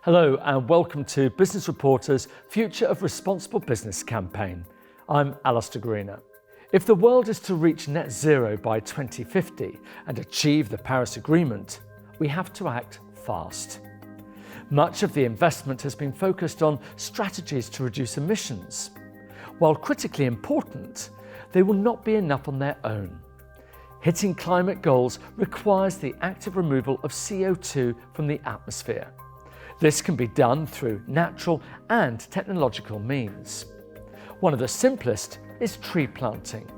Hello and welcome to Business Reporter's Future of Responsible Business campaign. I'm Alastair Greener. If the world is to reach net zero by 2050 and achieve the Paris Agreement, we have to act fast. Much of the investment has been focused on strategies to reduce emissions. While critically important, they will not be enough on their own. Hitting climate goals requires the active removal of CO2 from the atmosphere. This can be done through natural and technological means. One of the simplest is tree planting,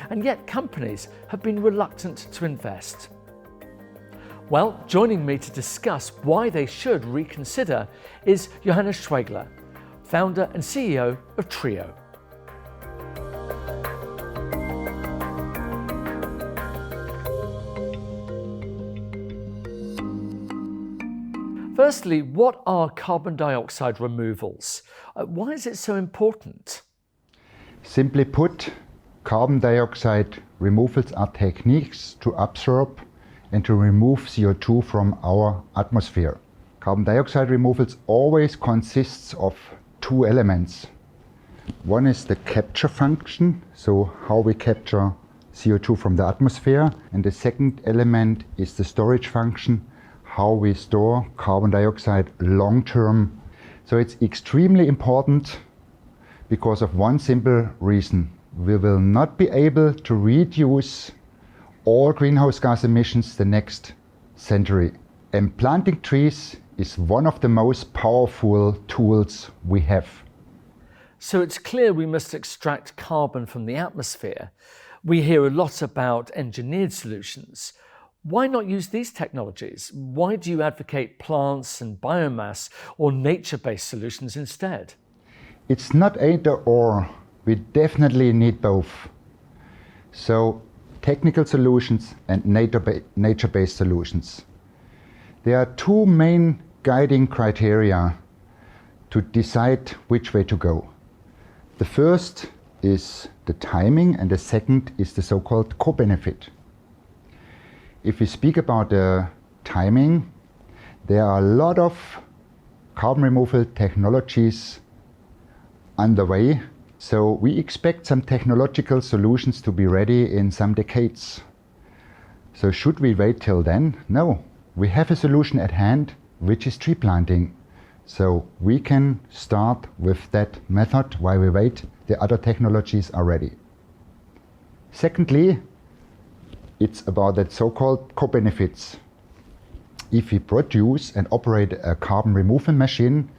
and yet companies have been reluctant to invest. Well, joining me to discuss why they should reconsider is Johannes Schwegler, founder and CEO of TREEO. Firstly, what are carbon dioxide removals? Why is it so important? Simply put, carbon dioxide removals are techniques to absorb and to remove CO2 from our atmosphere. Carbon dioxide removals always consists of two elements. One is the capture function, so how we capture CO2 from the atmosphere, and the second element is the storage function, how we store carbon dioxide long term. So it's extremely important because of one simple reason. We will not be able to reduce all greenhouse gas emissions the next century. And planting trees is one of the most powerful tools we have. So it's clear we must extract carbon from the atmosphere. We hear a lot about engineered solutions. Why not use these technologies? Why do you advocate plants and biomass or nature-based solutions instead? It's not either or. We definitely need both. So technical solutions and nature-based solutions. There are two main guiding criteria to decide which way to go. The first is the timing and the second is the so-called co-benefit. If we speak about the timing, there are a lot of carbon removal technologies underway. So we expect some technological solutions to be ready in some decades. So should we wait till then? No, we have a solution at hand, which is tree planting. So we can start with that method while we wait. The other technologies are ready. Secondly, it's about that so-called co-benefits. If we produce and operate a carbon removal machine,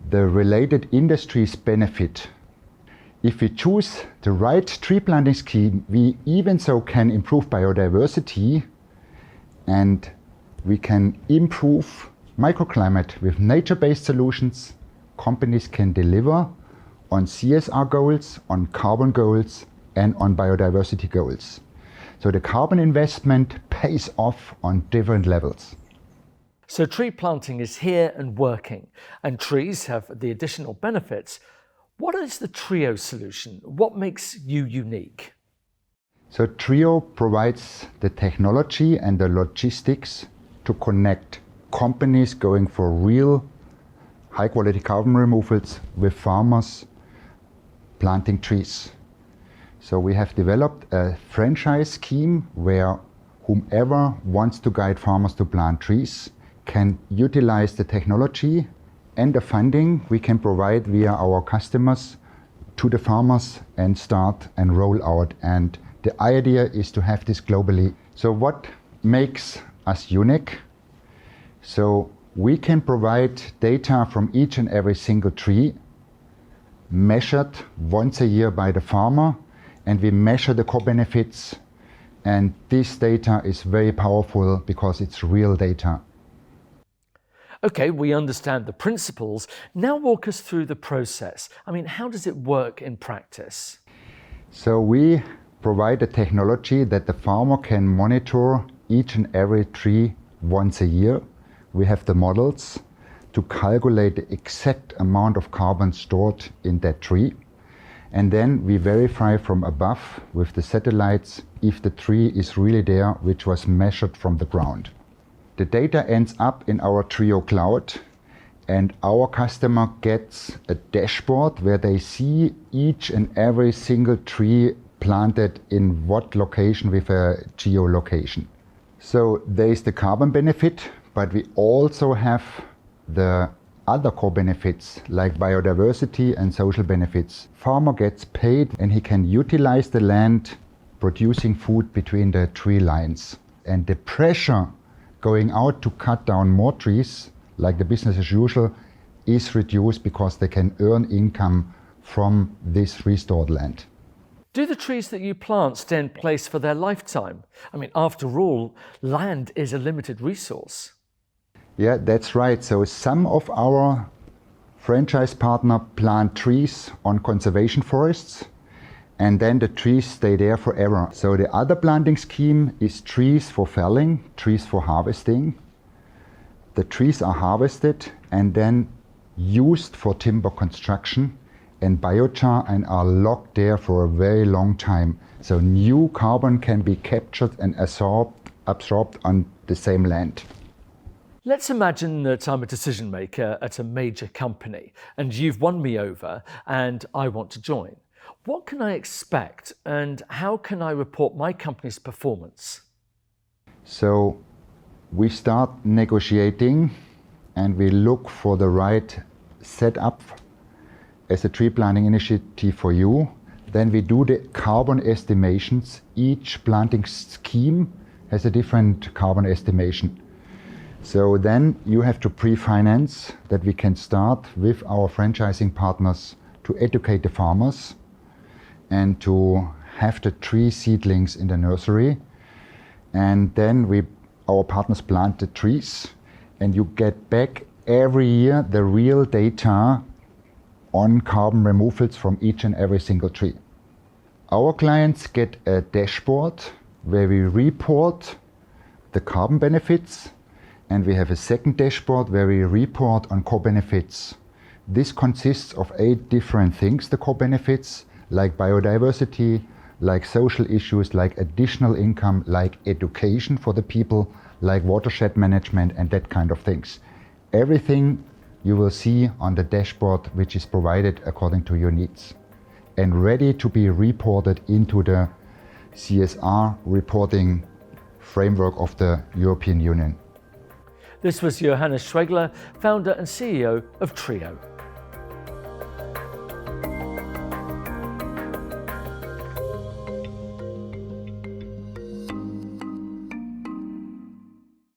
the related industries benefit. If we choose the right tree planting scheme, we even so can improve biodiversity and we can improve microclimate with nature-based solutions. Companies can deliver on CSR goals, on carbon goals, and on biodiversity goals. So the carbon investment pays off on different levels. So tree planting is here and working, and trees have the additional benefits. What is the TREEO solution? What makes you unique? So TREEO provides the technology and the logistics to connect companies going for real high-quality carbon removals with farmers planting trees. So we have developed a franchise scheme where whomever wants to guide farmers to plant trees can utilize the technology and the funding we can provide via our customers to the farmers and start and roll out. And the idea is to have this globally. So what makes us unique? So we can provide data from each and every single tree measured once a year by the farmer, and we measure the co-benefits, and this data is very powerful because it's real data. Okay, we understand the principles. Now walk us through the process. How does it work in practice? So we provide a technology that the farmer can monitor each and every tree once a year. We have the models to calculate the exact amount of carbon stored in that tree. And then we verify from above with the satellites if the tree is really there, which was measured from the ground. The data ends up in our TREEO cloud, And our customer gets a dashboard where they see each and every single tree planted in what location with a geolocation. So there is the carbon benefit, but we also have the other core benefits like biodiversity and social benefits. Farmer gets paid and he can utilize the land producing food between the tree lines. And the pressure going out to cut down more trees, like the business as usual, is reduced because they can earn income from this restored land. Do the trees that you plant stay in place for their lifetime? I mean, after all, land is a limited resource. Yeah, that's right. So some of our franchise partners plant trees on conservation forests, and then the trees stay there forever. So the other planting scheme is trees for felling, trees for harvesting. The trees are harvested and then used for timber construction and biochar and are locked there for a very long time. So new carbon can be captured and absorbed on the same land. Let's imagine that I'm a decision maker at a major company and you've won me over and I want to join. What can I expect and how can I report my company's performance? So we start negotiating and we look for the right setup as a tree planting initiative for you. Then we do the carbon estimations. Each planting scheme has a different carbon estimation. So then you have to pre-finance that we can start with our franchising partners to educate the farmers and to have the tree seedlings in the nursery. And then our partners plant the trees and you get back every year the real data on carbon removals from each and every single tree. Our clients get a dashboard where we report the carbon benefits, and we have a second dashboard where we report on core benefits. This consists of 8 different things, the core benefits, like biodiversity, like social issues, like additional income, like education for the people, like watershed management and that kind of things. Everything you will see on the dashboard which is provided according to your needs and ready to be reported into the CSR reporting framework of the European Union. This was Johannes Schwegler, founder and CEO of TREEO.